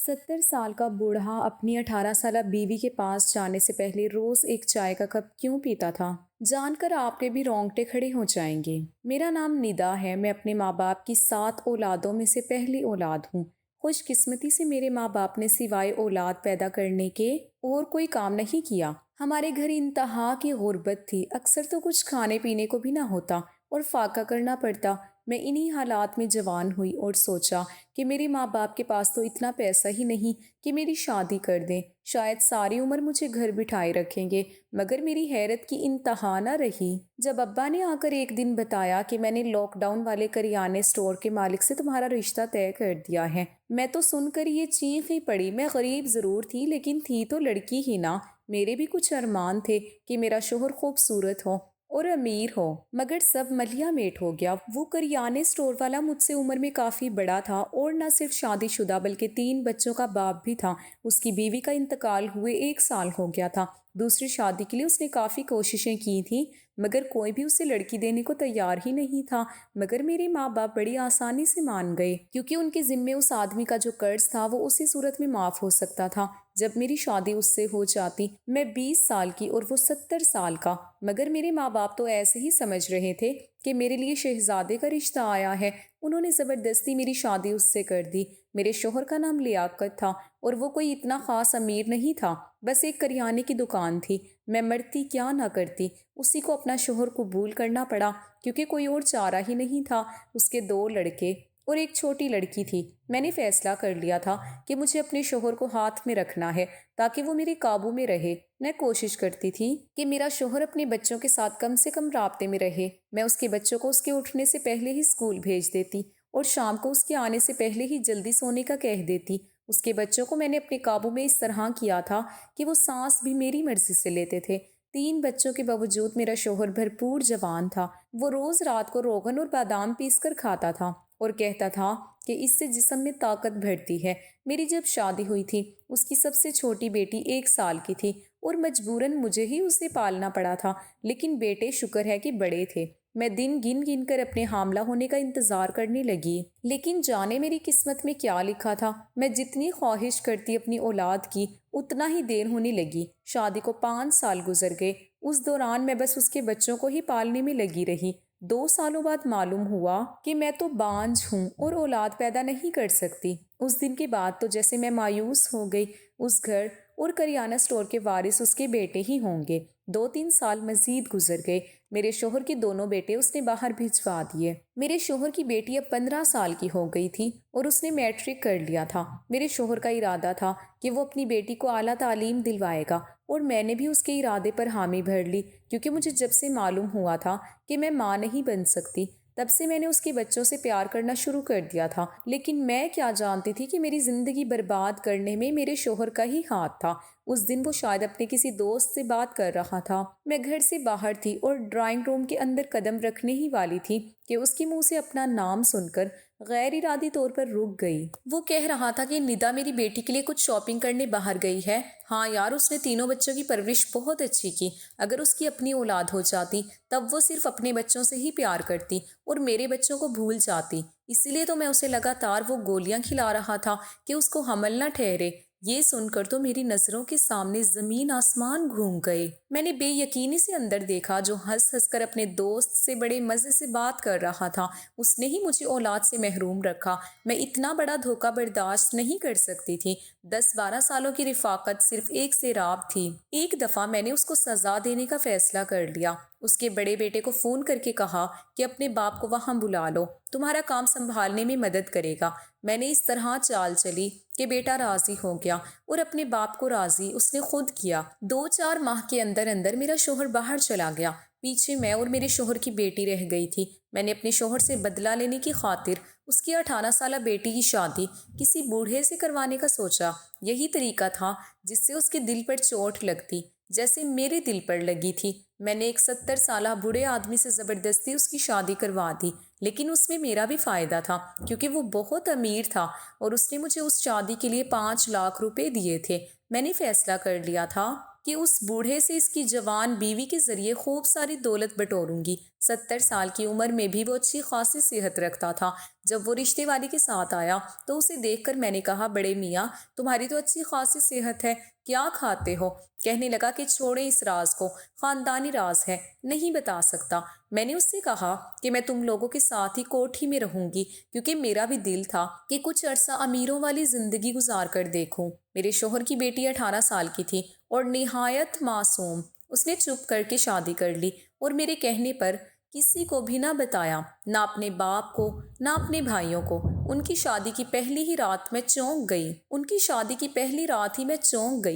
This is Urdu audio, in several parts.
70 سال کا بوڑھا اپنی 18 سالہ بیوی کے پاس جانے سے پہلے روز ایک چائے کا کپ کیوں پیتا تھا؟ جان کر آپ کے بھی رونگٹے کھڑے ہو جائیں گے۔ میرا نام ندا ہے۔ میں اپنے ماں باپ کی 7 اولادوں میں سے پہلی اولاد ہوں۔ خوش قسمتی سے میرے ماں باپ نے سوائے اولاد پیدا کرنے کے اور کوئی کام نہیں کیا۔ ہمارے گھر انتہا کی غربت تھی، اکثر تو کچھ کھانے پینے کو بھی نہ ہوتا اور فاقہ کرنا پڑتا۔ میں انہی حالات میں جوان ہوئی اور سوچا کہ میرے ماں باپ کے پاس تو اتنا پیسہ ہی نہیں کہ میری شادی کر دیں، شاید ساری عمر مجھے گھر بٹھائے رکھیں گے۔ مگر میری حیرت کی انتہا نہ رہی جب ابا نے آ کر ایک دن بتایا کہ میں نے لاک ڈاؤن والے کریانے اسٹور کے مالک سے تمہارا رشتہ طے کر دیا ہے۔ میں تو سن کر یہ چیخ ہی پڑی۔ میں غریب ضرور تھی لیکن تھی تو لڑکی ہی نا۔ میرے بھی کچھ ارمان تھے کہ میرا شوہر خوبصورت ہو اور امیر ہو، مگر سب ملیا میٹ ہو گیا۔ وہ کریانے اسٹور والا مجھ سے عمر میں کافی بڑا تھا اور نہ صرف شادی شدہ بلکہ 3 بچوں کا باپ بھی تھا۔ اس کی بیوی کا انتقال ہوئے 1 سال ہو گیا تھا۔ دوسری شادی کے لیے اس نے کافی کوششیں کی تھیں مگر کوئی بھی اسے لڑکی دینے کو تیار ہی نہیں تھا۔ مگر میرے ماں باپ بڑی آسانی سے مان گئے کیونکہ ان کے ذمے اس آدمی کا جو قرض تھا وہ اسی صورت میں معاف ہو سکتا تھا جب میری شادی اس سے ہو جاتی۔ میں 20 سال کی اور وہ 70 سال کا۔ مگر میرے ماں باپ تو ایسے ہی سمجھ رہے تھے کہ میرے لیے شہزادے کا رشتہ آیا ہے۔ انہوں نے زبردستی میری شادی اس سے کر دی۔ میرے شوہر کا نام لیاقت تھا اور وہ کوئی اتنا خاص امیر نہیں تھا، بس ایک کریانے کی دکان تھی۔ میں مرتی کیا نہ کرتی، اسی کو اپنا شوہر قبول کرنا پڑا کیونکہ کوئی اور چارہ ہی نہیں تھا۔ اس کے 2 لڑکے اور ایک چھوٹی لڑکی تھی۔ میں نے فیصلہ کر لیا تھا کہ مجھے اپنے شوہر کو ہاتھ میں رکھنا ہے تاکہ وہ میرے قابو میں رہے۔ میں کوشش کرتی تھی کہ میرا شوہر اپنے بچوں کے ساتھ کم سے کم رابطے میں رہے۔ میں اس کے بچوں کو اس کے اٹھنے سے پہلے ہی اسکول بھیج دیتی اور شام کو اس کے آنے سے پہلے ہی جلدی سونے کا کہہ دیتی۔ اس کے بچوں کو میں نے اپنے قابو میں اس طرح کیا تھا کہ وہ سانس بھی میری مرضی سے لیتے تھے۔ 3 بچوں کے باوجود میرا شوہر بھرپور جوان تھا۔ وہ روز رات کو روغن اور بادام پیس کر کھاتا تھا اور کہتا تھا کہ اس سے جسم میں طاقت بڑھتی ہے۔ میری جب شادی ہوئی تھی اس کی سب سے چھوٹی بیٹی 1 سال کی تھی اور مجبوراً مجھے ہی اسے پالنا پڑا تھا، لیکن بیٹے شکر ہے کہ بڑے تھے۔ میں دن گن گن کر اپنے حاملہ ہونے کا انتظار کرنے لگی، لیکن جانے میری قسمت میں کیا لکھا تھا۔ میں جتنی خواہش کرتی اپنی اولاد کی اتنا ہی دیر ہونے لگی۔ شادی کو 5 سال گزر گئے۔ اس دوران میں بس اس کے بچوں کو ہی پالنے میں لگی رہی۔ 2 سالوں بعد معلوم ہوا کہ میں تو بانجھ ہوں اور اولاد پیدا نہیں کر سکتی۔ اس دن کے بعد تو جیسے میں مایوس ہو گئی۔ اس گھر اور کریانہ اسٹور کے وارث اس کے بیٹے ہی ہوں گے۔ 2-3 سال مزید گزر گئے۔ میرے شوہر کے دونوں بیٹے اس نے باہر بھجوا دیے۔ میرے شوہر کی بیٹی اب 15 سال کی ہو گئی تھی اور اس نے میٹرک کر لیا تھا۔ میرے شوہر کا ارادہ تھا کہ وہ اپنی بیٹی کو اعلیٰ تعلیم دلوائے گا اور میں نے بھی اس کے ارادے پر حامی بھر لی کیونکہ مجھے جب سے معلوم ہوا تھا کہ میں ماں نہیں بن سکتی تب سے میں نے اس کے بچوں سے پیار کرنا شروع کر دیا تھا۔ لیکن میں کیا جانتی تھی کہ میری زندگی برباد کرنے میں میرے شوہر کا ہی ہاتھ تھا۔ اس دن وہ شاید اپنے کسی دوست سے بات کر رہا تھا۔ میں گھر سے باہر تھی اور ڈرائنگ روم کے اندر قدم رکھنے ہی والی تھی کہ اس کے منہ سے اپنا نام سن کر غیر ارادی طور پر رک گئی۔ وہ کہہ رہا تھا کہ ندا میری بیٹی کے لیے کچھ شاپنگ کرنے باہر گئی ہے۔ ہاں یار، اس نے تینوں بچوں کی پرورش بہت اچھی کی۔ اگر اس کی اپنی اولاد ہو جاتی تب وہ صرف اپنے بچوں سے ہی پیار کرتی اور میرے بچوں کو بھول جاتی۔ اسی لیے تو میں اسے لگاتار وہ گولیاں کھلا رہا تھا کہ اس کو حمل نہ ٹھہرے۔ یہ سن کر تو میری نظروں کے سامنے زمین آسمان گھوم گئے۔ میں نے بے یقینی سے اندر دیکھا جو ہنس ہنس کر اپنے دوست سے بڑے مزے سے بات کر رہا تھا۔ اس نے ہی مجھے اولاد سے محروم رکھا۔ میں اتنا بڑا دھوکہ برداشت نہیں کر سکتی تھی۔ 10-12 سالوں کی رفاقت صرف ایک سیراب تھی۔ ایک دفعہ میں نے اس کو سزا دینے کا فیصلہ کر لیا۔ اس کے بڑے بیٹے کو فون کر کے کہا کہ اپنے باپ کو وہاں بلا لو، تمہارا کام سنبھالنے میں مدد کرے گا۔ میں نے اس طرح چال چلی کہ بیٹا راضی ہو گیا اور اپنے باپ کو راضی اس نے خود کیا۔ 2-4 ماہ کے اندر اندر میرا شوہر باہر چلا گیا۔ پیچھے میں اور میرے شوہر کی بیٹی رہ گئی تھی۔ میں نے اپنے شوہر سے بدلہ لینے کی خاطر اس کی 18 سالہ بیٹی کی شادی کسی بوڑھے سے کروانے کا سوچا۔ یہی طریقہ تھا جس سے اس کے دل پر چوٹ لگتی جیسے میرے دل پر لگی تھی۔ میں نے ایک 70 سالہ بوڑھے آدمی سے زبردستی اس کی شادی کروا دی، لیکن اس میں میرا بھی فائدہ تھا کیونکہ وہ بہت امیر تھا اور اس نے مجھے اس شادی کے لیے 5 لاکھ روپے دیے تھے۔ میں نے فیصلہ کر لیا تھا کہ اس بوڑھے سے اس کی جوان بیوی کے ذریعے خوب ساری دولت بٹوروں گی۔ 70 سال کی عمر میں بھی وہ اچھی خاصی صحت رکھتا تھا۔ جب وہ رشتے والی کے ساتھ آیا تو اسے دیکھ کر میں نے کہا، بڑے میاں تمہاری تو اچھی خاصی صحت ہے، کیا کھاتے ہو؟ کہنے لگا کہ چھوڑے اس راز کو، خاندانی راز ہے، نہیں بتا سکتا۔ میں نے اس سے کہا کہ میں تم لوگوں کے ساتھ ہی کوٹھی میں رہوں گی، کیونکہ میرا بھی دل تھا کہ کچھ عرصہ امیروں والی زندگی گزار کر دیکھوں۔ میرے شوہر کی بیٹی 18 سال کی تھی اور نہایت معصوم۔ اس نے چپ کر کے شادی کر لی اور میرے کہنے پر کسی کو بھی نہ بتایا، نہ اپنے باپ کو نہ اپنے بھائیوں کو۔ ان کی شادی کی پہلی ہی رات میں چونک گئی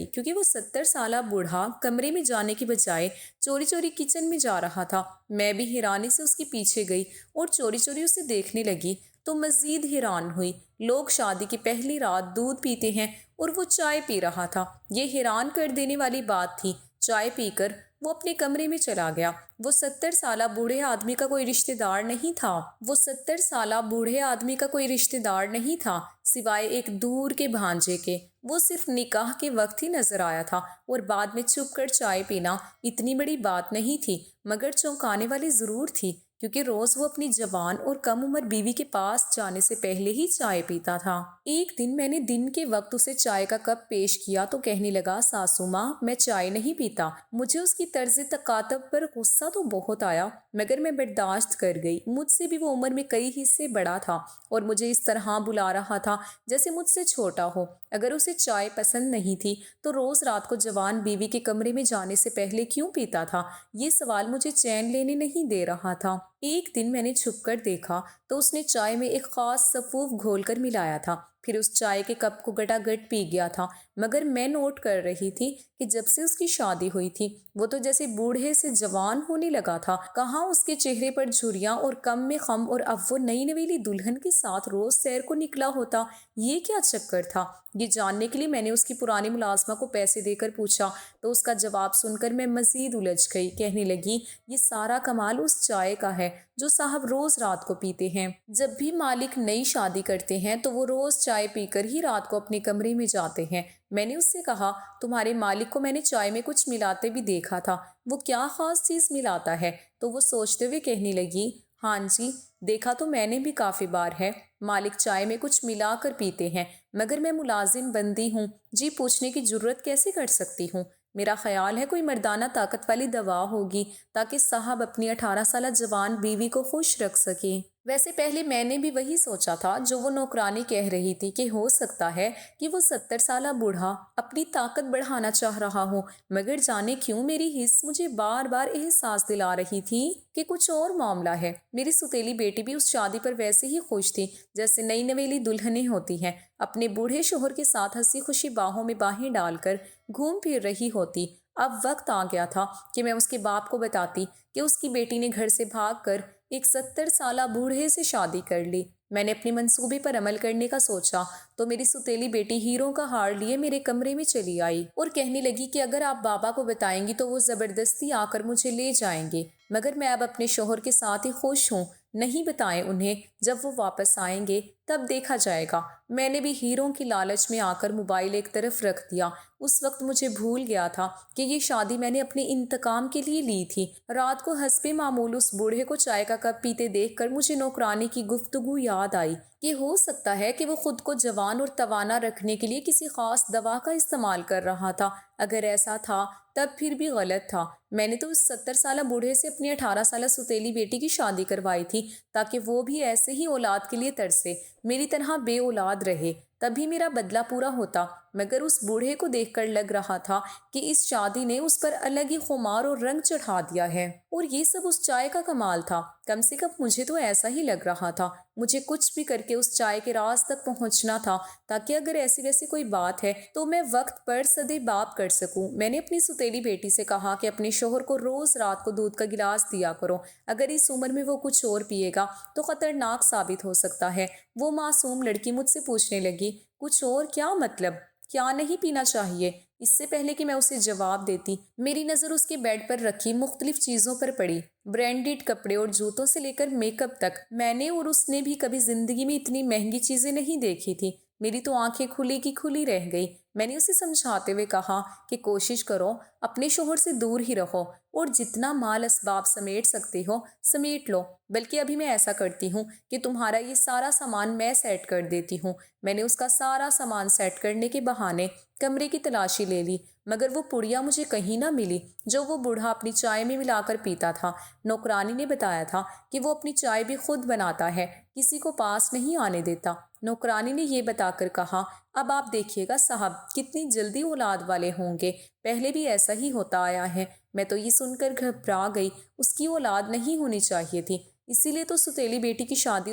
کیونکہ وہ 70 سالہ بوڑھا کمرے میں جانے کی بجائے چوری چوری کچن میں جا رہا تھا۔ میں بھی حیرانی سے اس کے پیچھے گئی اور چوری چوری اسے دیکھنے لگی تو مزید حیران ہوئی۔ لوگ شادی کی پہلی رات دودھ پیتے ہیں اور وہ چائے پی رہا تھا۔ یہ حیران کر دینے والی بات تھی۔ چائے پی کر وہ اپنے کمرے میں چلا گیا۔ وہ 70 سالہ بوڑھے آدمی کا کوئی رشتہ دار نہیں تھا سوائے ایک دور کے بھانجے کے۔ وہ صرف نکاح کے وقت ہی نظر آیا تھا اور بعد میں چھپ کر چائے پینا اتنی بڑی بات نہیں تھی، مگر چونکانے والی ضرور تھی، کیونکہ روز وہ اپنی جوان اور کم عمر بیوی کے پاس جانے سے پہلے ہی چائے پیتا تھا۔ ایک دن میں نے دن کے وقت اسے چائے کا کپ پیش کیا تو کہنے لگا، ساسو ماں میں چائے نہیں پیتا۔ مجھے اس کی طرز تکاتب پر غصہ تو بہت آیا، مگر میں برداشت کر گئی۔ مجھ سے بھی وہ عمر میں کئی حصے بڑا تھا اور مجھے اس طرح بلا رہا تھا جیسے مجھ سے چھوٹا ہو۔ اگر اسے چائے پسند نہیں تھی تو روز رات کو جوان بیوی کے کمرے میں جانے سے پہلے کیوں پیتا تھا؟ یہ سوال مجھے چین لینے نہیں دے رہا تھا۔ ایک دن میں نے چھپ کر دیکھا تو اس نے چائے میں ایک خاص سفوف گھول کر ملایا تھا، پھر اس چائے کے کپ کو گٹا گٹ پی گیا تھا۔ مگر میں نوٹ کر رہی تھی کہ جب سے اس کی شادی ہوئی تھی وہ تو جیسے بوڑھے سے جوان ہونے لگا تھا۔ کہاں اس کے چہرے پر جھریاں اور کم میں خم، اور اب وہ نئی نویلی دلہن کے ساتھ روز سیر کو نکلا ہوتا۔ یہ کیا چکر تھا؟ یہ جاننے کے لیے میں نے اس کی پرانی ملازمہ کو پیسے دے کر پوچھا تو اس کا جواب سن کر میں مزید الجھ گئی۔ کہنے لگی، یہ سارا کمال اس چائے کا ہے جو صاحب روز رات کو پیتے ہیں۔ جب بھی مالک نئی شادی کرتے ہیں تو وہ روز چائے پی کر ہی رات کو اپنے کمرے میں جاتے ہیں۔ میں نے اس سے کہا، تمہارے مالک کو میں نے چائے میں کچھ ملاتے بھی دیکھا تھا، وہ کیا خاص چیز ملاتا ہے؟ تو وہ سوچتے ہوئے کہنے لگی، ہاں جی دیکھا تو میں نے بھی کافی بار ہے، مالک چائے میں کچھ ملا کر پیتے ہیں، مگر میں ملازم بندی ہوں، جی پوچھنے کی جرت کیسے کر سکتی ہوں؟ میرا خیال ہے کوئی مردانہ طاقت والی دوا ہوگی تاکہ صاحب اپنی 18 سالہ جوان بیوی کو خوش رکھ سکیں۔ ویسے پہلے میں نے بھی وہی سوچا تھا جو وہ نوکرانی کہہ رہی تھی کہ ہو سکتا ہے کہ وہ 70 سالہ بوڑھا اپنی طاقت بڑھانا چاہ رہا ہو، مگر جانے کیوں میری حس مجھے بار بار احساس دلا رہی تھی کہ کچھ اور معاملہ ہے۔ میری سوتیلی بیٹی بھی اس شادی پر ویسے ہی خوش تھی جیسے نئی نویلی دلہنیں ہوتی ہیں، اپنے بوڑھے شوہر کے ساتھ ہنسی خوشی باہوں میں باہیں ڈال کر گھوم پھر رہی ہوتی۔ اب وقت آ گیا تھا کہ میں اس کے باپ کو بتاتی کہ اس کی بیٹی نے گھر سے بھاگ کر ایک 70 سالہ بوڑھے سے شادی کر لی۔ میں نے اپنے منصوبے پر عمل کرنے کا سوچا تو میری سوتیلی بیٹی ہیروں کا ہار لیے میرے کمرے میں چلی آئی اور کہنے لگی کہ اگر آپ بابا کو بتائیں گی تو وہ زبردستی آ کر مجھے لے جائیں گے، مگر میں اب اپنے شوہر کے ساتھ ہی خوش ہوں، نہیں بتائیں انہیں، جب وہ واپس آئیں گے تب دیکھا جائے گا۔ میں نے بھی ہیروں کی لالچ میں آ کر موبائل ایک طرف رکھ دیا۔ اس وقت مجھے بھول گیا تھا کہ یہ شادی میں نے اپنے انتقام کے لیے لی تھی۔ رات کو حسب معمول اس بوڑھے کو چائے کا کپ پیتے دیکھ کر مجھے نوکرانی کی گفتگو یاد آئی کہ ہو سکتا ہے کہ وہ خود کو جوان اور توانا رکھنے کے لیے کسی خاص دوا کا استعمال کر رہا تھا۔ اگر ایسا تھا تب پھر بھی غلط تھا۔ میں نے تو اس 70 سالہ بوڑھے سے اپنی 18 سالہ سوتیلی بیٹی کی شادی کروائی تھی تاکہ وہ بھی ایسے ہی اولاد کے لیے ترسے، میری طرح بے اولاد رہے، تبھی میرا بدلہ پورا ہوتا۔ مگر اس بوڑھے کو دیکھ کر لگ رہا تھا کہ اس شادی نے اس پر الگ ہی خمار اور رنگ چڑھا دیا ہے، اور یہ سب اس چائے کا کمال تھا۔ کم سے کم مجھے تو ایسا ہی لگ رہا تھا۔ مجھے کچھ بھی کر کے اس چائے کے راز تک پہنچنا تھا تاکہ اگر ایسی ویسی کوئی بات ہے تو میں وقت پر صدے باب کر سکوں۔ میں نے اپنی سوتیلی بیٹی سے کہا کہ اپنے شوہر کو روز رات کو دودھ کا گلاس دیا کرو، اگر اس عمر میں وہ کچھ اور پیے گا تو خطرناک ثابت ہو سکتا ہے۔ وہ معصوم لڑکی مجھ سے پوچھنے لگی، کچھ اور کیا مطلب؟ کیا نہیں پینا چاہیے؟ اس سے پہلے کہ میں اسے جواب دیتی میری نظر اس کے بیڈ پر رکھی مختلف چیزوں پر پڑی، برانڈڈ کپڑے اور جوتوں سے لے کر میک اپ تک۔ میں نے اور اس نے بھی کبھی زندگی میں اتنی مہنگی چیزیں نہیں دیکھی تھی۔ میری تو آنکھیں کھلی کی کھلی رہ گئی۔ میں نے اسے سمجھاتے ہوئے کہا کہ کوشش کرو اپنے شوہر سے دور ہی رہو، اور جتنا مال اسباب سمیٹ سکتے ہو سمیٹ لو، بلکہ ابھی میں ایسا کرتی ہوں کہ تمہارا یہ سارا سامان میں سیٹ کر دیتی ہوں۔ میں نے اس کا سارا سامان سیٹ کرنے کے بہانے کمرے کی تلاشی لے لی، مگر وہ پڑیا مجھے کہیں نہ ملی جو وہ بوڑھا اپنی چائے میں ملا کر پیتا تھا۔ نوکرانی نے بتایا تھا کہ وہ اپنی چائے بھی خود بناتا ہے، کسی کو پاس نہیں آنے دیتا۔ نوکرانی نے یہ بتا کر کہا، اب آپ دیکھیے گا صاحب کتنی جلدی اولاد والے ہوں گے، پہلے بھی ایسا ہی ہوتا آیا ہے۔ میں تو یہ سن کر گھبرا گئی، اس کی اولاد نہیں ہونی چاہیے تھی، اسی لیے تو ستیلی بیٹی کی شادی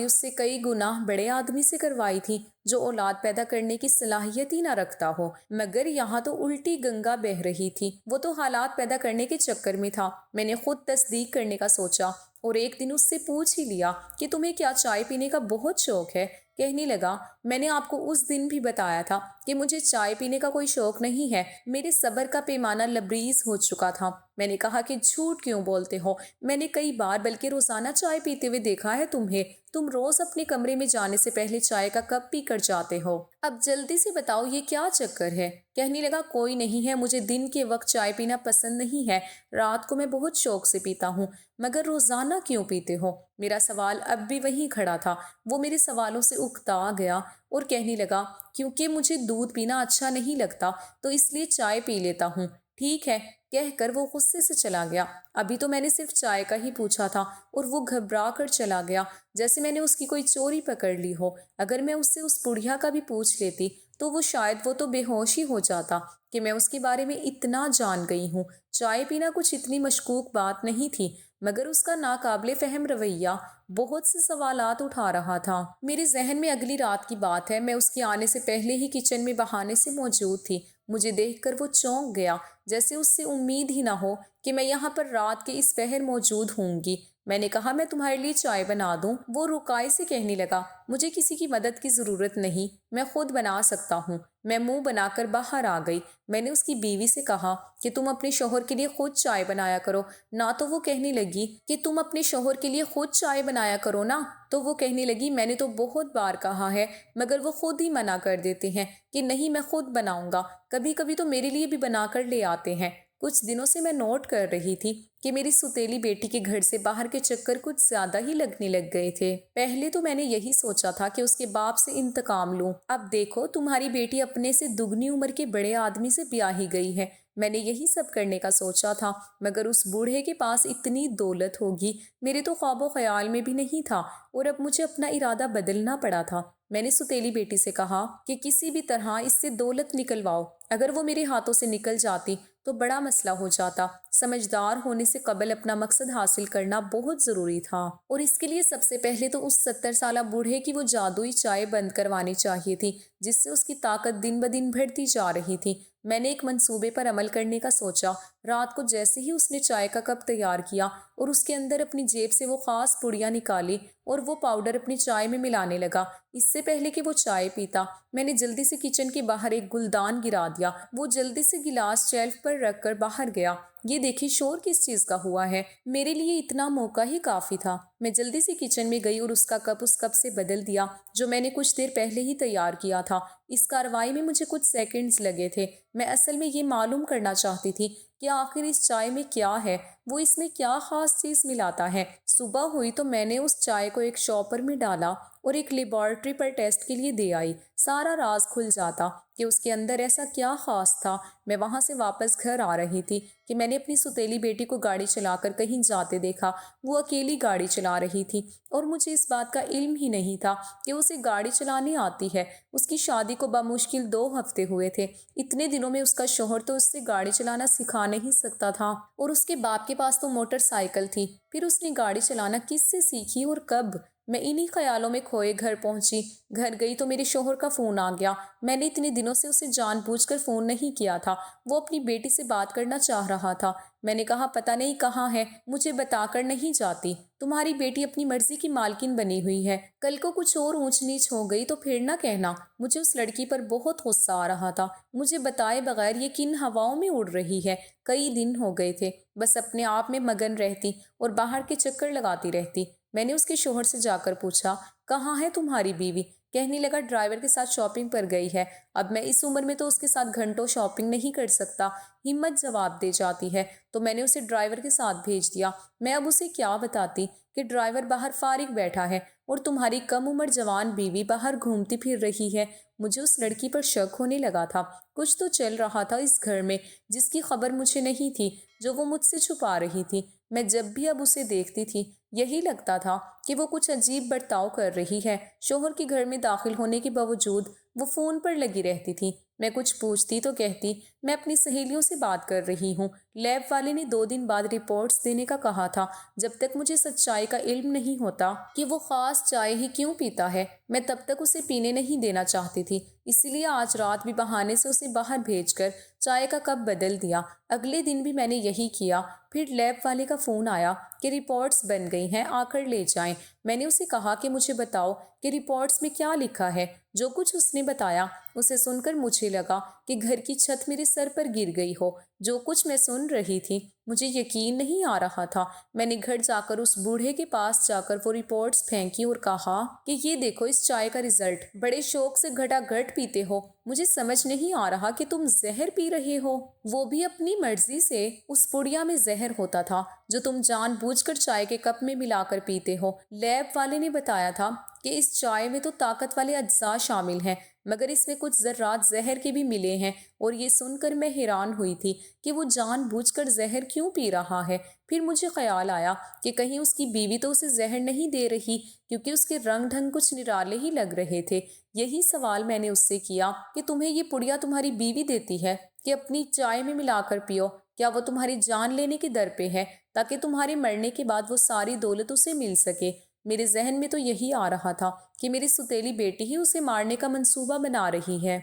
اس سے کئی گنا بڑے آدمی سے کروائی تھی جو اولاد پیدا کرنے کی صلاحیت ہی نہ رکھتا ہو۔ مگر یہاں تو الٹی گنگا بہہ رہی تھی، وہ تو حالات پیدا کرنے کے چکر میں تھا۔ میں نے خود تصدیق کرنے کا سوچا اور ایک دن اس سے پوچھ ہی لیا کہ تمہیں کیا چائے پینے کا بہت شوق ہے؟ کہنے لگا، میں نے آپ کو اس دن بھی بتایا تھا کہ مجھے چائے پینے کا کوئی شوق نہیں ہے۔ میرے صبر کا پیمانہ لبریز ہو چکا تھا۔ میں نے کہا کہ جھوٹ کیوں بولتے ہو؟ میں نے کئی بار بلکہ روزانہ چائے پیتے ہوئے دیکھا ہے تمہیں۔ تم روز اپنے کمرے میں جانے سے پہلے چائے کا کپ پی کر جاتے ہو۔ اب جلدی سے بتاؤ یہ کیا چکر ہے؟ کہنے لگا، کوئی نہیں ہے، مجھے دن کے وقت چائے پینا پسند نہیں ہے، رات کو میں بہت شوق سے پیتا ہوں۔ مگر روزانہ کیوں پیتے ہو؟ میرا سوال اب بھی وہیں کھڑا تھا۔ وہ میرے سوالوں سے اکتا گیا اور کہنے لگا، کیونکہ مجھے دودھ پینا اچھا نہیں لگتا تو اس لیے چائے پی لیتا ہوں۔ ٹھیک ہے، کہہ کر وہ غصے سے چلا گیا۔ ابھی تو میں نے صرف چائے کا ہی پوچھا تھا اور وہ گھبرا کر چلا گیا جیسے میں نے اس کی کوئی چوری پکڑ لی ہو۔ اگر میں اس سے اس بڑھیا کا بھی پوچھ لیتی تو شاید وہ تو بے ہوش ہی ہو جاتا کہ میں اس کے بارے میں اتنا جان گئی ہوں۔ چائے پینا کچھ اتنی مشکوک بات نہیں تھی، مگر اس کا ناقابل فہم رویہ بہت سے سوالات اٹھا رہا تھا۔ میرے ذہن میں اگلی رات کی بات ہے، میں اس کے آنے سے پہلے ہی کچن میں بہانے سے موجود تھی۔ مجھے دیکھ کر وہ چونک گیا، جیسے اس سے امید ہی نہ ہو کہ میں یہاں پر رات کے اس پہر موجود ہوں گی۔ میں نے کہا، میں تمہارے لیے چائے بنا دوں؟ وہ رکائی سے کہنے لگا، مجھے کسی کی مدد کی ضرورت نہیں، میں خود بنا سکتا ہوں۔ میں منہ بنا کر باہر آ گئی۔ میں نے اس کی بیوی سے کہا کہ تم اپنے شوہر کے لیے خود چائے بنایا کرو نہ، تو وہ کہنے لگی کہ تم اپنے شوہر کے لیے خود چائے بنایا کرو نا، تو وہ کہنے لگی میں نے تو بہت بار کہا ہے، مگر وہ خود ہی منع کر دیتے ہیں کہ نہیں میں خود بناؤں گا، کبھی کبھی تو میرے لیے بھی بنا کر لے آتے ہیں۔ کچھ دنوں سے میں نوٹ کر رہی تھی کہ میری ستیلی بیٹی کے گھر سے باہر کے چکر کچھ زیادہ ہی لگنے لگ گئے تھے۔ پہلے تو میں نے یہی سوچا تھا کہ اس کے باپ سے انتقام لوں، اب دیکھو تمہاری بیٹی اپنے سے دگنی عمر کے بڑے آدمی سے بیاہی گئی ہے۔ میں نے یہی سب کرنے کا سوچا تھا، مگر اس بوڑھے کے پاس اتنی دولت ہوگی میرے تو خواب و خیال میں بھی نہیں تھا، اور اب مجھے اپنا ارادہ بدلنا پڑا تھا۔ میں نے ستیلی بیٹی سے کہا کہ کسی بھی طرح اس سے دولت نکلواؤ، اگر وہ میرے ہاتھوں سے نکل جاتی تو بڑا مسئلہ ہو جاتا۔ سمجھدار ہونے سے قبل اپنا مقصد حاصل کرنا بہت ضروری تھا، اور اس کے لیے سب سے پہلے تو اس 70 سالہ بوڑھے کی وہ جادوئی چائے بند کروانی چاہیے تھی جس سے اس کی طاقت دن بدن بڑھتی جا رہی تھی۔ میں نے ایک منصوبے پر عمل کرنے کا سوچا۔ رات کو جیسے ہی اس نے چائے کا کپ تیار کیا اور اس کے اندر اپنی جیب سے وہ خاص پڑیاں نکالی اور وہ پاؤڈر اپنی چائے میں ملانے لگا، اس سے پہلے کہ وہ چائے پیتا، میں نے جلدی سے کچن کے باہر ایک گلدان گرا دیا۔ وہ جلدی سے گلاس شیلف پر رکھ کر باہر گیا۔ یہ دیکھی شور کس چیز کا ہوا ہے؟ میرے لیے اتنا موقع ہی کافی تھا۔ میں جلدی سے کچن میں گئی اور اس کا کپ اس کپ سے بدل دیا جو میں نے کچھ دیر پہلے ہی تیار کیا تھا۔ اس کارروائی میں مجھے کچھ سیکنڈز لگے تھے۔ میں اصل میں یہ معلوم کرنا چاہتی تھی کہ آخر اس چائے میں کیا ہے، وہ اس میں کیا خاص چیز ملاتا ہے۔ صبح ہوئی تو میں نے اس چائے کو ایک شاپر میں ڈالا اور ایک لیبارٹری پر ٹیسٹ کے لیے دے آئی۔ سارا راز کھل جاتا کہ اس کے اندر ایسا کیا خاص تھا۔ میں وہاں سے واپس گھر آ رہی تھی کہ میں نے اپنی ستیلی بیٹی کو گاڑی چلا کر کہیں جاتے دیکھا۔ وہ اکیلی گاڑی چلا رہی تھی اور مجھے اس بات کا علم ہی نہیں تھا کہ اسے گاڑی چلانے آتی ہے۔ اس کی شادی کو بمشکل 2 ہفتے ہوئے تھے۔ اتنے دنوں میں اس کا شوہر تو اس سے گاڑی چلانا سکھا نہیں سکتا تھا، اور اس کے باپ کے پاس تو موٹر سائیکل تھی، پھر اس نے گاڑی چلانا کس سے سیکھی اور کب؟ میں انہی خیالوں میں کھوئے گھر پہنچی۔ گھر گئی تو میرے شوہر کا فون آ گیا۔ میں نے اتنے دنوں سے اسے جان بوجھ کر فون نہیں کیا تھا، وہ اپنی بیٹی سے بات کرنا چاہ رہا تھا۔ میں نے کہا، پتہ نہیں کہاں ہے، مجھے بتا کر نہیں جاتی؟ تمہاری بیٹی اپنی مرضی کی مالکن بنی ہوئی ہے، کل کو کچھ اور اونچ نیچ ہو گئی تو پھر نہ کہنا۔ مجھے اس لڑکی پر بہت غصہ آ رہا تھا، مجھے بتائے بغیر یہ کن ہواؤں میں اڑ رہی ہے۔ کئی دن ہو گئے تھے بس اپنے آپ میں مگن رہتی اور باہر کے چکر لگاتی رہتی۔ میں نے اس کے شوہر سے جا کر پوچھا، کہاں ہے تمہاری بیوی؟ کہنے لگا ڈرائیور کے ساتھ شاپنگ پر گئی ہے، اب میں اس عمر میں تو اس کے ساتھ گھنٹوں شاپنگ نہیں کر سکتا۔ ہمت جواب دے جاتی ہے تو میں نے اسے ڈرائیور کے ساتھ بھیج دیا۔ میں اب اسے کیا بتاتی کہ ڈرائیور باہر فارغ بیٹھا ہے اور تمہاری کم عمر جوان بیوی باہر گھومتی پھر رہی ہے۔ مجھے اس لڑکی پر شک ہونے لگا تھا، کچھ تو چل رہا تھا اس گھر میں جس کی خبر مجھے نہیں تھی، جو وہ مجھ سے چھپا رہی تھی۔ میں جب بھی اب اسے دیکھتی تھی یہی لگتا تھا کہ وہ کچھ عجیب برتاؤ کر رہی ہے۔ شوہر کے گھر میں داخل ہونے کے باوجود وہ فون پر لگی رہتی تھی۔ میں کچھ پوچھتی تو کہتی میں اپنی سہیلیوں سے بات کر رہی ہوں، لیب والے نے 2 دن بعد رپورٹس دینے کا کہا تھا۔ جب تک مجھے سچائی کا علم نہیں ہوتا کہ وہ خاص چائے ہی کیوں پیتا ہے، میں تب تک اسے پینے نہیں دینا چاہتی تھی۔ اسی لیے آج رات بھی بہانے سے اسے باہر بھیج کر چائے کا کپ بدل دیا۔ اگلے دن بھی میں نے یہی کیا۔ پھر لیب والے کا فون آیا کہ رپورٹس بن گئی ہیں، آ کر لے جائیں۔ میں نے اسے کہا کہ مجھے بتاؤ کہ رپورٹس میں کیا لکھا ہے۔ جو کچھ اس نے بتایا اسے سن کر مجھے لگا کہ گھر کی چھت میرے سر پر گر گئی ہو۔ جو کچھ میں سن رہی تھی مجھے یقین نہیں آ رہا تھا۔ میں نے گھر جا کر اس بوڑھے کے پاس جا کر وہ رپورٹس پھینکی اور کہا کہ یہ دیکھو اس چائے کا رزلٹ، بڑے شوق سے گھٹا گھٹ پیتے ہو، مجھے سمجھ نہیں آ رہا کہ تم زہر پی رہے ہو، وہ بھی اپنی مرضی سے۔ اس پڑیا میں زہر ہوتا تھا جو تم جان بوجھ کر چائے کے کپ میں ملا کر پیتے ہو۔ لیب والے نے بتایا تھا کہ اس چائے میں تو طاقت والے اجزاء شامل ہیں، مگر اس میں کچھ ذرات زہر کے بھی ملے ہیں، اور یہ سن کر میں حیران ہوئی تھی کہ وہ جان بوجھ کر زہر کیوں پی رہا ہے۔ پھر مجھے خیال آیا کہ کہیں اس کی بیوی تو اسے زہر نہیں دے رہی، کیونکہ اس کے رنگ ڈھنگ کچھ نرالے ہی لگ رہے تھے۔ یہی سوال میں نے اس سے کیا کہ تمہیں یہ پڑیا تمہاری بیوی دیتی ہے کہ اپنی چائے میں ملا کر پیو؟ کیا وہ تمہاری جان لینے کے در پہ ہے تاکہ تمہارے مرنے کے بعد وہ ساری دولت اسے مل سکے؟ میرے ذہن میں تو یہی آ رہا تھا کہ میری سوتیلی بیٹی ہی اسے مارنے کا منصوبہ بنا رہی ہے،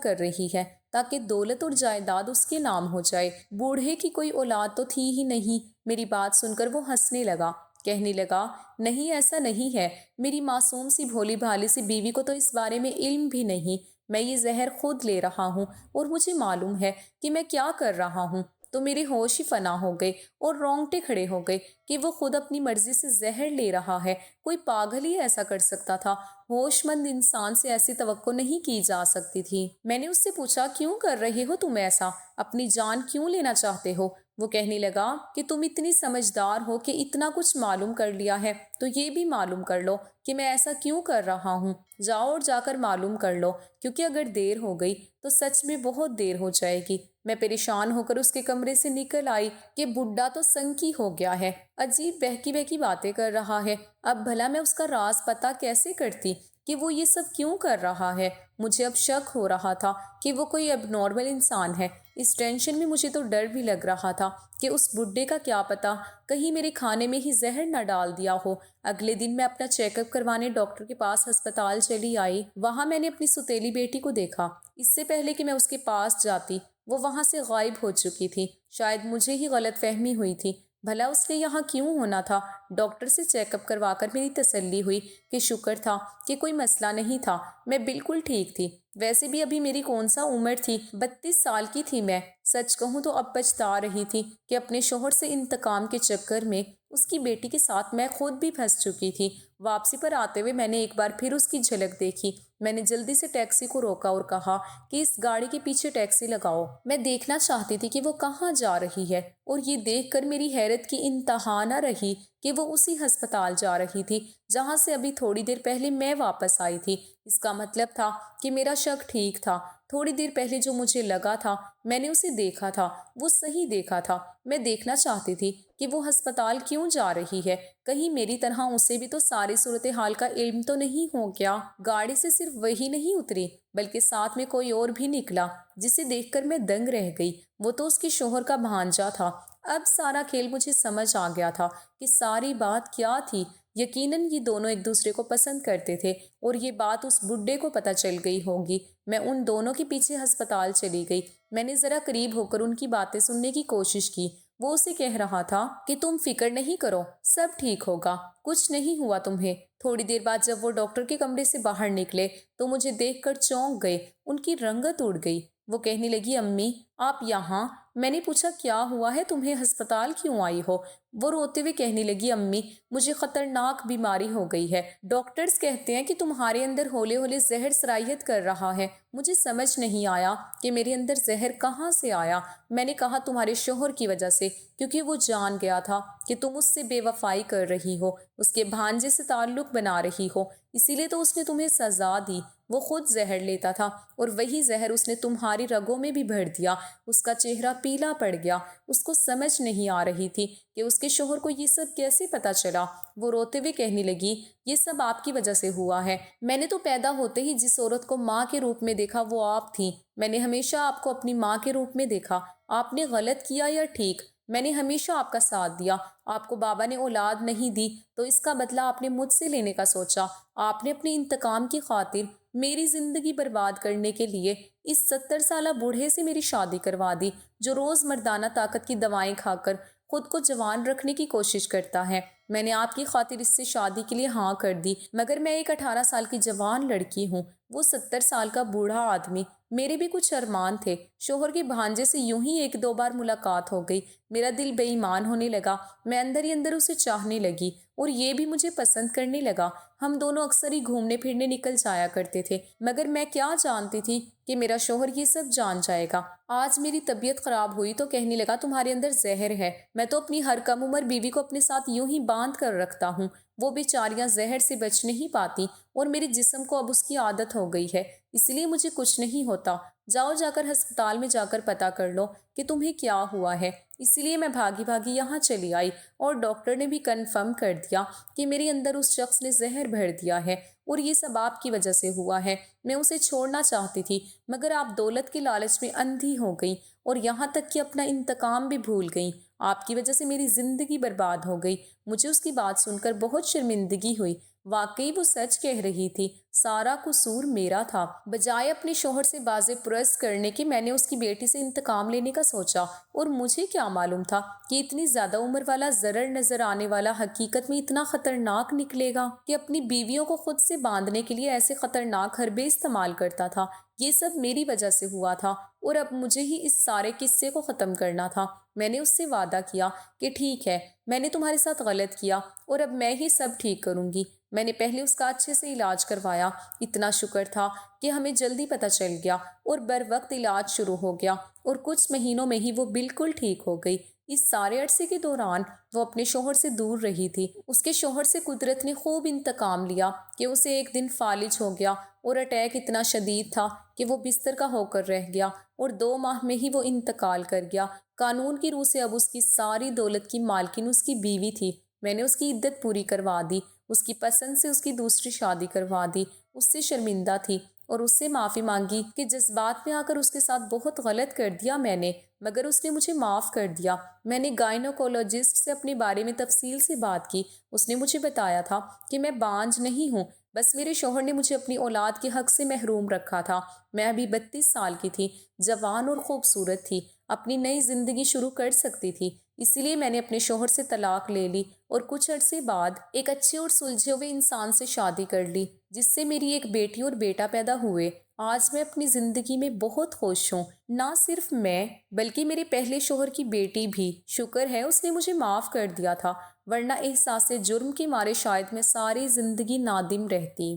کر رہی ہے تاکہ دولت اور جائیداد اس کے نام ہو جائے۔ بوڑھے کی کوئی اولاد تو تھی ہی نہیں۔ میری بات سن کر وہ ہنسنے لگا، کہنے لگا نہیں ایسا نہیں ہے، میری معصوم سی بھولی بھالی سی بیوی کو تو اس بارے میں علم بھی نہیں۔ میں یہ زہر خود لے رہا ہوں اور مجھے معلوم ہے کہ میں کیا کر رہا ہوں۔ تو میرے ہوش ہی فنا ہو گئے اور رونگٹے کھڑے ہو گئے کہ وہ خود اپنی مرضی سے زہر لے رہا ہے۔ کوئی پاگل ہی ایسا کر سکتا تھا، ہوش مند انسان سے ایسی توقع نہیں کی جا سکتی تھی۔ میں نے اس سے پوچھا کیوں کر رہے ہو تم ایسا، اپنی جان کیوں لینا چاہتے ہو؟ وہ کہنے لگا کہ تم اتنی سمجھدار ہو کہ اتنا کچھ معلوم کر لیا ہے تو یہ بھی معلوم کر لو کہ میں ایسا کیوں کر رہا ہوں۔ جاؤ اور جا کر معلوم کر لو، کیونکہ اگر دیر ہو گئی تو سچ میں بہت دیر ہو جائے گی۔ میں پریشان ہو کر اس کے کمرے سے نکل آئی کہ بڈھا تو سنکی ہو گیا ہے، عجیب بہکی بہکی باتیں کر رہا ہے۔ اب بھلا میں اس کا راز پتہ کیسے کرتی کہ وہ یہ سب کیوں کر رہا ہے؟ مجھے اب شک ہو رہا تھا کہ وہ کوئی اب نارمل انسان ہے۔ اس ٹینشن میں مجھے تو ڈر بھی لگ رہا تھا کہ اس بڈھے کا کیا پتہ کہیں میرے کھانے میں ہی زہر نہ ڈال دیا ہو۔ اگلے دن میں اپنا چیک اپ کروانے ڈاکٹر کے پاس ہسپتال چلی آئی۔ وہاں میں نے اپنی سوتیلی بیٹی کو دیکھا۔ اس سے پہلے کہ میں اس کے پاس جاتی وہ وہاں سے غائب ہو چکی تھی۔ شاید مجھے ہی غلط فہمی ہوئی تھی، بھلا اس نے یہاں کیوں ہونا تھا؟ ڈاکٹر سے چیک اپ کروا کر میری تسلی ہوئی کہ شکر تھا کہ کوئی مسئلہ نہیں تھا، میں بالکل ٹھیک تھی۔ ویسے بھی ابھی میری کون سا عمر تھی، 32 سال کی تھی میں۔ سچ کہوں تو اب پچھتا رہی تھی کہ اپنے شوہر سے انتقام کے چکر میں اس کی بیٹی کے ساتھ میں خود بھی پھنس چکی تھی۔ واپسی پر آتے ہوئے میں نے ایک بار پھر اس کی جھلک دیکھی۔ میں نے جلدی سے ٹیکسی کو روکا اور کہا کہ اس گاڑی کے پیچھے ٹیکسی لگاؤ، میں دیکھنا چاہتی تھی کہ وہ کہاں جا رہی ہے۔ اور یہ دیکھ کر میری حیرت کی انتہا نہ رہی کہ وہ اسی ہسپتال جا رہی تھی جہاں سے ابھی تھوڑی دیر پہلے میں واپس آئی تھی۔ اس کا مطلب تھا کہ میرا شک ٹھیک تھا۔ تھوڑی دیر پہلے جو مجھے لگا تھا میں نے اسے دیکھا تھا، وہ صحیح دیکھا تھا۔ میں دیکھنا چاہتی تھی کہ وہ ہسپتال کیوں جا رہی ہے، کہیں میری طرح اسے بھی تو ساری صورتحال کا علم تو نہیں ہو گیا۔ گاڑی سے صرف وہی نہیں اتری بلکہ ساتھ میں کوئی اور بھی نکلا جسے دیکھ کر میں دنگ رہ گئی۔ وہ تو اس کے شوہر کا بھانجا تھا۔ اب سارا کھیل مجھے سمجھ آ گیا تھا کہ ساری بات کیا تھی۔ یقیناً یہ دونوں ایک دوسرے کو پسند کرتے تھے اور یہ بات اس بڈھے کو پتہ چل گئی ہوگی۔ میں ان دونوں کے پیچھے ہسپتال چلی گئی۔ میں نے ذرا قریب ہو کر ان کی باتیں سننے کی کوشش کی۔ وہ اسے کہہ رہا تھا کہ تم فکر نہیں کرو، سب ٹھیک ہوگا، کچھ نہیں ہوا تمہیں۔ تھوڑی دیر بعد جب وہ ڈاکٹر کے کمرے سے باہر نکلے تو مجھے دیکھ کر چونک گئے، ان کی رنگت اڑ گئی۔ وہ کہنے لگی امی آپ یہاں؟ میں نے پوچھا کیا ہوا ہے تمہیں، ہسپتال کیوں آئی ہو؟ وہ روتے ہوئے کہنے لگی امی مجھے خطرناک بیماری ہو گئی ہے، ڈاکٹرز کہتے ہیں کہ تمہارے اندر ہولے ہولے زہر سرایت کر رہا ہے۔ مجھے سمجھ نہیں آیا کہ میرے اندر زہر کہاں سے آیا۔ میں نے کہا تمہارے شوہر کی وجہ سے، کیونکہ وہ جان گیا تھا کہ تم اس سے بے وفائی کر رہی ہو، اس کے بھانجے سے تعلق بنا رہی ہو، اسی لیے تو اس نے تمہیں سزا دی۔ وہ خود زہر لیتا تھا اور وہی زہر اس نے تمہاری رگوں میں بھی بھر دیا۔ اس کا چہرہ پیلا پڑ گیا۔ اس کو سمجھ نہیں آ رہی تھی کہ اس کے شوہر کو یہ سب کیسے پتا چلا۔ وہ روتے ہوئے کہنے لگی یہ سب آپ کی وجہ سے ہوا ہے۔ میں نے تو پیدا ہوتے ہی جس عورت کو ماں کے روپ میں دیکھا وہ آپ تھیں۔ میں نے ہمیشہ آپ کو اپنی ماں کے روپ میں دیکھا۔ آپ نے غلط کیا یا ٹھیک، میں نے ہمیشہ آپ کا ساتھ دیا۔ آپ کو بابا نے اولاد نہیں دی تو اس کا بدلہ آپ نے مجھ سے لینے کا سوچا۔ آپ نے اپنے انتقام کی خاطر میری زندگی برباد کرنے کے لیے اس 70 سالہ بوڑھے سے میری شادی کروا دی، جو روز مردانہ طاقت کی دوائیں کھا کر خود کو جوان رکھنے کی کوشش کرتا ہے۔ میں نے آپ کی خاطر اس سے شادی کے لیے ہاں کر دی، مگر میں ایک 18 سال کی جوان لڑکی ہوں، وہ 70 سال کا بوڑھا آدمی۔ میرے بھی کچھ ارمان تھے۔ شوہر کے بھانجے سے یوں ہی 1-2 بار ملاقات ہو گئی، میرا دل بے ایمان ہونے لگا۔ میں اندر ہی اندر اسے چاہنے لگی اور یہ بھی مجھے پسند کرنے لگا۔ ہم دونوں اکثر ہی گھومنے پھرنے نکل جایا کرتے تھے، مگر میں کیا جانتی تھی کہ میرا شوہر یہ سب جان جائے گا۔ آج میری طبیعت خراب ہوئی تو کہنے لگا تمہارے اندر زہر ہے۔ میں تو اپنی ہر کم عمر بیوی کو اپنے ساتھ یوں ہی باندھ کر رکھتا ہوں، وہ بیچاریاں زہر سے بچ نہیں پاتی، اور میرے جسم کو اب اس کی عادت ہو گئی ہے، اس لیے مجھے کچھ نہیں ہوتا۔ جاؤ جا کر ہسپتال میں جا کر پتہ کر لو کہ تمہیں کیا ہوا ہے۔ اسی لیے میں بھاگی بھاگی یہاں چلی آئی، اور ڈاکٹر نے بھی کنفرم کر دیا کہ میرے اندر اس شخص نے زہر بھر دیا ہے، اور یہ سب آپ کی وجہ سے ہوا ہے۔ میں اسے چھوڑنا چاہتی تھی، مگر آپ دولت کے لالچ میں اندھی ہو گئی، اور یہاں تک کہ اپنا انتقام بھی بھول گئی۔ آپ کی وجہ سے میری زندگی برباد ہو گئی۔ مجھے اس کی بات سن کر بہت شرمندگی ہوئی۔ واقعی وہ سچ کہہ رہی تھی، سارا قصور میرا تھا۔ بجائے اپنے شوہر سے باز پرس کرنے کے میں نے اس کی بیٹی سے انتقام لینے کا سوچا، اور مجھے کیا معلوم تھا کہ اتنی زیادہ عمر والا زرر نظر آنے والا حقیقت میں اتنا خطرناک نکلے گا کہ اپنی بیویوں کو خود سے باندھنے کے لیے ایسے خطرناک حربے استعمال کرتا تھا۔ یہ سب میری وجہ سے ہوا تھا، اور اب مجھے ہی اس سارے قصے کو ختم کرنا تھا۔ میں نے اس سے وعدہ کیا کہ ٹھیک ہے، میں نے تمہارے ساتھ غلط کیا، اور اب میں ہی سب ٹھیک کروں گی۔ میں نے پہلے اس کا اچھے سے علاج کروایا، اتنا شکر تھا کہ ہمیں جلدی پتہ چل گیا اور بر وقت علاج شروع ہو گیا، اور کچھ مہینوں میں ہی وہ بالکل ٹھیک ہو گئی۔ اس سارے عرصے کے دوران وہ اپنے شوہر سے دور رہی تھی۔ اس کے شوہر سے قدرت نے خوب انتقام لیا کہ اسے ایک دن فالج ہو گیا، اور اٹیک اتنا شدید تھا کہ وہ بستر کا ہو کر رہ گیا، اور 2 ماہ میں ہی وہ انتقال کر گیا۔ قانون کی روح سے اب اس کی ساری دولت کی مالکن اس کی بیوی تھی۔ میں نے اس کی عدت پوری کروا دی، اس کی پسند سے اس کی دوسری شادی کروا دی۔ اس سے شرمندہ تھی اور اس سے معافی مانگی کہ جذبات میں آ کر اس کے ساتھ بہت غلط کر دیا میں نے، مگر اس نے مجھے معاف کر دیا۔ میں نے گائنوکولوجسٹ سے اپنے بارے میں تفصیل سے بات کی۔ اس نے مجھے بتایا تھا کہ میں بانجھ نہیں ہوں، بس میرے شوہر نے مجھے اپنی اولاد کے حق سے محروم رکھا تھا۔ میں ابھی 32 سال کی تھی، جوان اور خوبصورت تھی، اپنی نئی زندگی شروع کر سکتی تھی، اسی لیے میں نے اپنے شوہر سے طلاق لے لی، اور کچھ عرصے بعد ایک اچھے اور سلجھے ہوئے انسان سے شادی کر لی، جس سے میری ایک بیٹی اور بیٹا پیدا ہوئے۔ آج میں اپنی زندگی میں بہت خوش ہوں، نہ صرف میں بلکہ میرے پہلے شوہر کی بیٹی بھی۔ شکر ہے اس نے مجھے معاف کر دیا تھا، ورنہ احساس جرم کے مارے شاید میں ساری زندگی نادم رہتی۔